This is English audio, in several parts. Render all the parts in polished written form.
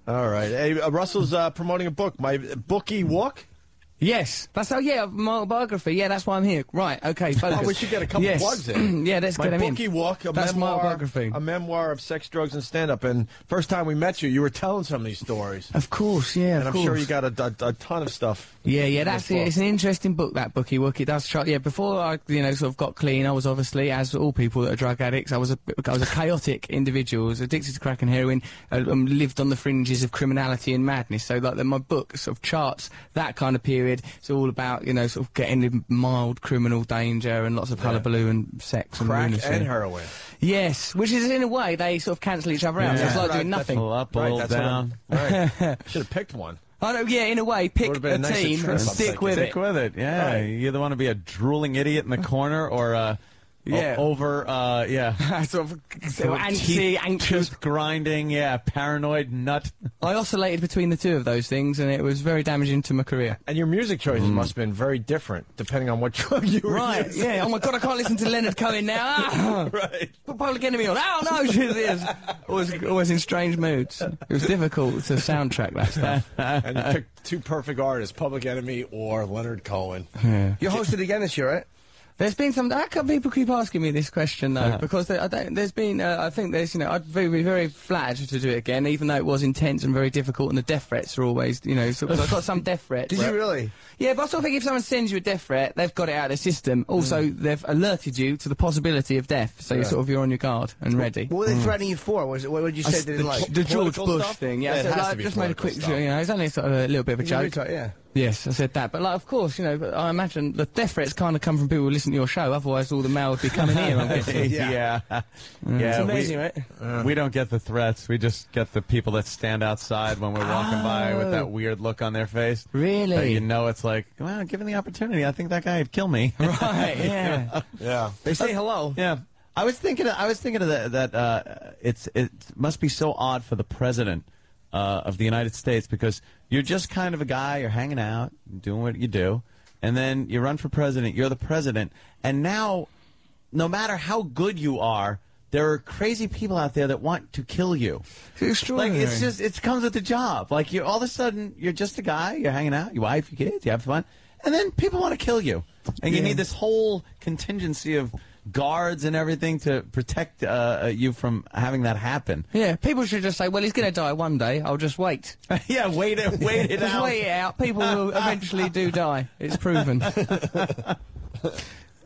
All right. Hey, Russell's promoting a book. My Bookie Walk? Yes. That's my biography. Yeah, that's why I'm here. Right, okay, focus. Oh, we should get a couple plugs in. Yeah, let's get them in. My Bookie Walk, That's my biography. A memoir of sex, drugs, and stand-up. And first time we met you, you were telling some of these stories. Of course, yeah, and I'm sure you got a ton of stuff. Yeah, that's it. It's an interesting book, that Bookie Walk. It does try. Yeah, before I, sort of got clean, I was obviously, as all people that are drug addicts, I was a chaotic individual. I was addicted to crack and heroin. Lived on the fringes of criminality and madness. So, like, my book sort of charts that kind of period. It's all about, sort of getting in mild criminal danger and lots of hullabaloo and sex and crack lunacy. and heroin. Yes, which is, in a way, they sort of cancel each other out. So it's like doing nothing. Pull up, pull down. Right. Should have picked one. I know, yeah, in a way, pick a team and stick with it. Stick with it, yeah. Right. You either want to be a drooling idiot in the corner or sort of antsy, anxious, grinding, paranoid nut. I oscillated between the two of those things, and it was very damaging to my career. And your music choices must have been very different, depending on what drug you were using. Yeah. Oh my God, I can't listen to Leonard Cohen now. Ah! Right. Put Public Enemy on. Oh no, always in strange moods. It was difficult to soundtrack that stuff. And you picked two perfect artists, Public Enemy or Leonard Cohen. Yeah. You're hosted again this year, right? There's been some. How come people keep asking me this question though? Because there's been. I think there's. I'd be very flattered to do it again, even though it was intense and very difficult. And the death threats are always, So I've got some death threats. Did you really? Yeah, but I sort of think if someone sends you a death threat, they've got it out of the system. Also, they've alerted you to the possibility of death, so you're on your guard and ready. What were they threatening you for? What did you say they didn't like? The George Bush stuff? thing. Yeah, so it has I to be just made a quick. stuff. It's only sort of a little bit of a joke. Yeah. Yes, I said that. But, like, of course, but I imagine the death threats kind of come from people who listen to your show. Otherwise, all the mail would be coming here, I'm guessing. Yeah. It's amazing, right? We don't get the threats. We just get the people that stand outside when we're walking by with that weird look on their face. Really? It's like, well, given the opportunity, I think that guy would kill me. Right, yeah. Yeah. They say hello. Yeah. I was thinking of that it must be so odd for the president of the United States, because you're just kind of a guy, you're hanging out, doing what you do, and then you run for president, you're the president, and now, no matter how good you are, there are crazy people out there that want to kill you. It's extraordinary. Like, it comes with the job. Like, all of a sudden, you're just a guy, you're hanging out, your wife, your kids, you have fun, and then people want to kill you. And you need this whole contingency of guards and everything to protect you from having that happen. Yeah, people should just say, well, he's going to die one day, I'll just wait. Yeah, wait it just out. Wait it out. People will eventually do die. It's proven.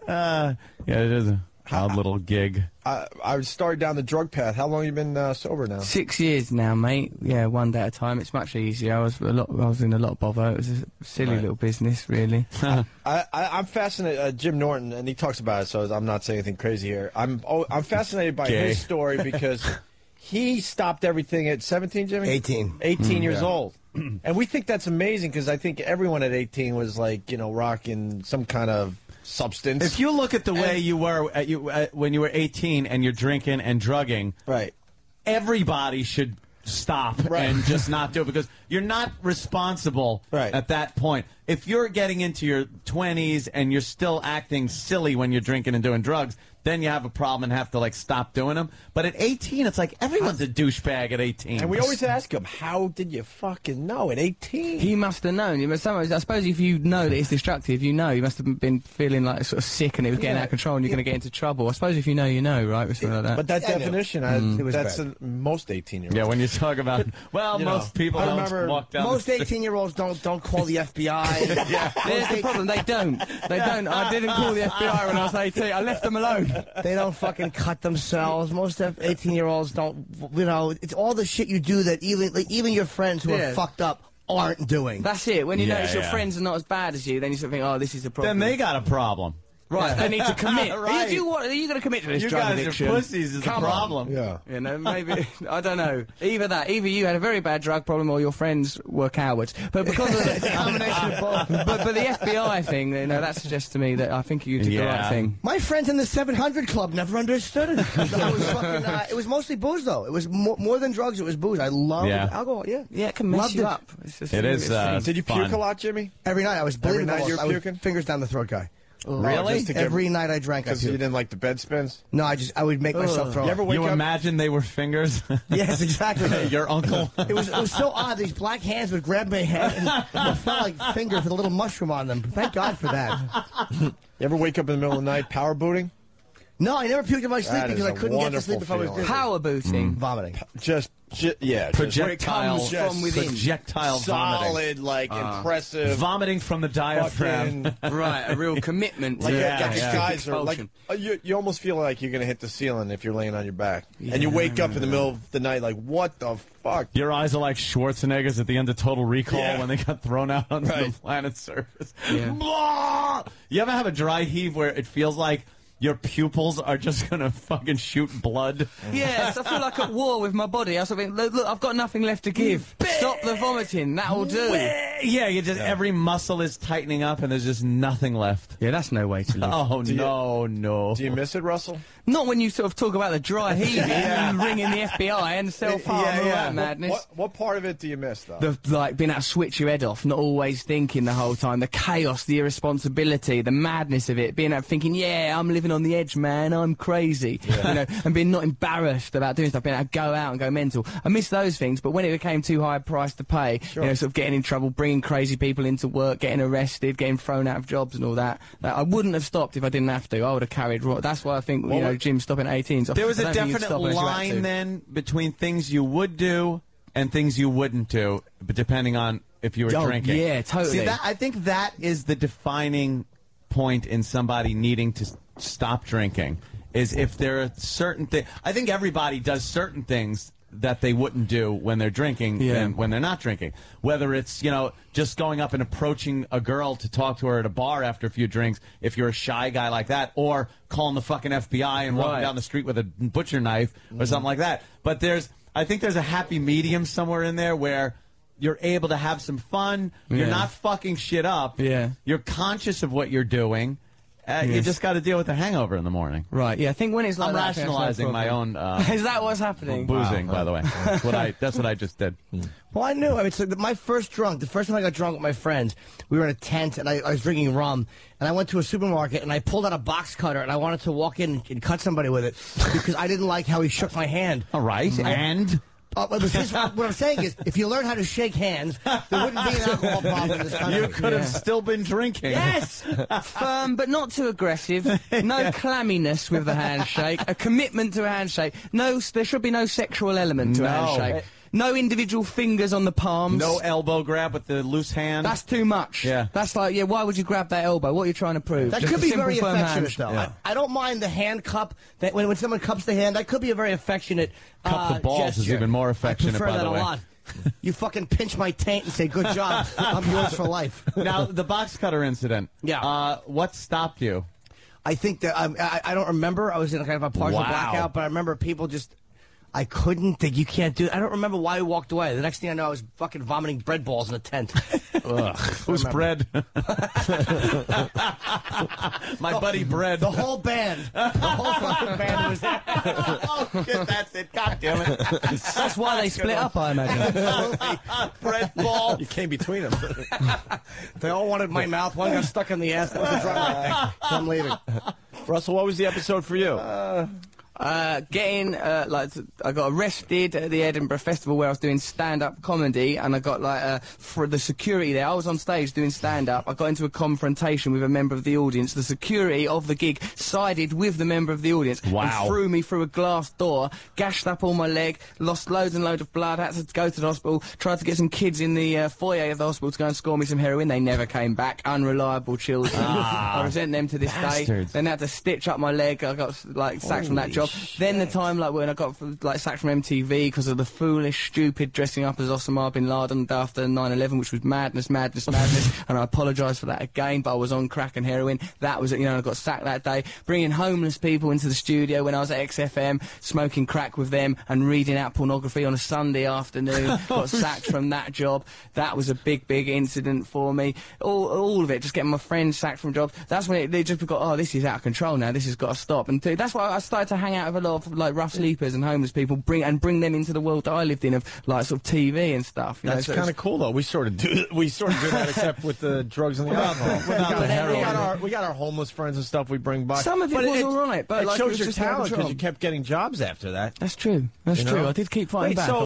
Yeah, it is a odd little gig. I started down the drug path. How long have you been sober now? 6 years now, mate. Yeah, one day at a time. It's much easier. I was in a lot of bother. It was a silly little business, really. I'm fascinated. Jim Norton, and he talks about it, so I'm not saying anything crazy here. I'm fascinated by his story because he stopped everything at 17, Jimmy? 18. 18 years old. And we think that's amazing because I think everyone at 18 was like, rocking some kind of substance. If you look at the way you were when you were 18 and you're drinking and drugging, right, everybody should stop and just not do it, because you're not responsible at that point. If you're getting into your 20s and you're still acting silly when you're drinking and doing drugs, then you have a problem and have to, like, stop doing them. But at 18, it's like everyone's a douchebag at 18. And we always ask him, how did you fucking know at 18? He must have known. I suppose if you know that it's destructive, you must have been feeling like sort of sick and it was getting out of control and you're going to get into trouble. I suppose if you know, right? Or something like that. But that definition, that's most 18-year-olds. Yeah, when you talk about, most people don't walk down most 18-year-olds don't call the FBI. There's the problem. They don't. I didn't call the FBI when I was 18. I left them alone. They don't fucking cut themselves. Most 18-year-olds don't. It's all the shit you do that even your friends who are fucked up aren't doing. That's it. When you notice your friends are not as bad as you, then you sort of think, oh, this is a problem. Then they got a problem. Right, they need to commit. Right. Are you going to commit to this you drug guys addiction? Are pussies is the problem. Yeah. Maybe, I don't know. Either you had a very bad drug problem or your friends were cowards. But because of the combination of both. But the FBI thing, that suggests to me that I think you did the right thing. My friends in the 700 Club never understood it. It was mostly booze, though. It was more than drugs, it was booze. I loved alcohol, Yeah, it can mess you up. It is Did you puke a lot, Jimmy? Every night I was bleeding. Every night you were I was puking? fingers down the throat guy. Really? Every night I drank. Because you didn't like the bed spins? No, I would make myself throw You up. ever wake You up? imagine they were fingers? Yes, exactly. Your uncle? It was so odd. These black hands would grab my head and it felt like fingers with a little mushroom on them. Thank God for that. You ever wake up in the middle of the night power booting? No, I never puked in my sleep That because is I a couldn't get to sleep wonderful if I was feeling. dizzy. Power booting. Vomiting. Yeah. Projectile, just from within. projectile vomiting. solid, like impressive. Vomiting from the diaphragm. Fucking, Right, a real commitment. like to these guys are like expulsion. you almost feel like you're gonna hit the ceiling if you're laying on your back, and you wake up in the middle of the night like, what the fuck? Your eyes are like Schwarzenegger's at the end of Total Recall Yeah. when they got thrown out onto Right. the planet's surface. Yeah. Blah! You ever have a dry heave where it feels like your pupils are just gonna fucking shoot blood? Yes, I feel like at war with my body. I was thinking, look, I've got nothing left to give. Stop the vomiting. That'll do. Yeah, you just every muscle is tightening up and there's just nothing left. Yeah, that's no way to live. Oh no. Do you miss it, Russell? Not when you sort of talk about the dry heaving and ringing the FBI and self-harm and all that madness. What part of it do you miss though? The, like, being able to switch your head off, not always thinking the whole time, the chaos, the irresponsibility, the madness of it, being able thinking, yeah, I'm living on the edge, man, I'm crazy, you know, and being not embarrassed about doing stuff, being able to go out and go mental. I miss those things, but when it became too high a price to pay, you know, sort of getting in trouble, bringing crazy people into work, getting arrested, getting thrown out of jobs and all that, I wouldn't have stopped if I didn't have to. I would have carried. That's why I think, you know, Jim stopping at 18. So There was I a don't think you'd definite stop unless you had line to. then between things you would do and things you wouldn't do, but depending on if you were Oh, drinking. yeah, totally. See, I think that is the defining point in somebody needing to stop drinking, is if there are certain things. I think everybody does certain things that they wouldn't do when they're drinking than when they're not drinking. Whether it's, you know, just going up and approaching a girl to talk to her at a bar after a few drinks, if you're a shy guy like that, or calling the fucking FBI and walking down the street with a butcher knife or something like that. But I think there's a happy medium somewhere in there where you're able to have some fun, you're not fucking shit up, you're conscious of what you're doing. You just got to deal with the hangover in the morning. Right, yeah, I think when it's like I'm that, rationalizing my own Is that what's happening? boozing, by the way. That's what I just did. Well, I knew. I mean, so my first drunk, the first time I got drunk with my friends, we were in a tent and I was drinking rum. And I went to a supermarket and I pulled out a box cutter and I wanted to walk in and cut somebody with it because I didn't like how he shook my hand. All right, and? What I'm saying is, if you learn how to shake hands, there wouldn't be an alcohol problem in this country. You could have still been drinking. Yes! Firm, but not too aggressive. No clamminess with the handshake. A commitment to a handshake. No, there should be no sexual element to a handshake. No individual fingers on the palms. No elbow grab with the loose hand. That's too much. Yeah. That's like, why would you grab that elbow? What are you trying to prove? That Just could a be simple, very firm affectionate, hand. though. Yeah. I don't mind the hand cup. That when someone cups the hand, that could be a very affectionate Cup the balls is gesture. even more affectionate, I prefer by that the way. a lot. You fucking pinch my taint and say, good job. I'm yours for life. Now, the box cutter incident. Yeah. What stopped you? I think that I don't remember. I was in kind of a partial blackout, but I remember people just. I couldn't think. You can't do it. I don't remember why we walked away. The next thing I know, I was fucking vomiting bread balls in a tent. Ugh. Who's bread? My buddy Bread. The whole band. The whole fucking band was there. Oh, shit, that's it. God damn it. That's why they split up, I imagine. Bread ball. You came between them. They all wanted my mouth. One got stuck in the ass. That was the drummer, I think. So I'm leaving. Russell, what was the episode for you? I got arrested at the Edinburgh Festival where I was doing stand-up comedy, and I got for the security there. I was on stage doing stand-up. I got into a confrontation with a member of the audience. The security of the gig sided with the member of the audience and threw me through a glass door, gashed up all my leg, lost loads and loads of blood, had to go to the hospital, tried to get some kids in the foyer of the hospital to go and score me some heroin. They never came back. Unreliable children. I resent them to this day. Then they had to stitch up my leg. I got sacked from that job. Then the time when I got sacked from MTV because of the foolish, stupid dressing up as Osama bin Laden after 9/11, which was madness, and I apologise for that again. But I was on crack and heroin. That was I got sacked that day. Bringing homeless people into the studio when I was at XFM, smoking crack with them and reading out pornography on a Sunday afternoon. Got sacked from that job. That was a big incident for me. All of it, just getting my friends sacked from jobs. That's when they just got, this is out of control now. This has got to stop. And that's why I started to hang out with a lot of like rough sleepers and homeless people, bring them into the world that I lived in of like sort of TV and stuff. You That's know, kind of cool though. We sort of do that, except with the drugs and the alcohol. Without the heroin. We got our homeless friends and stuff we bring by. Some of it was all right, but it like, shows it was your just talent because job. you kept getting jobs after that. That's true. That's true. I did keep fighting back. So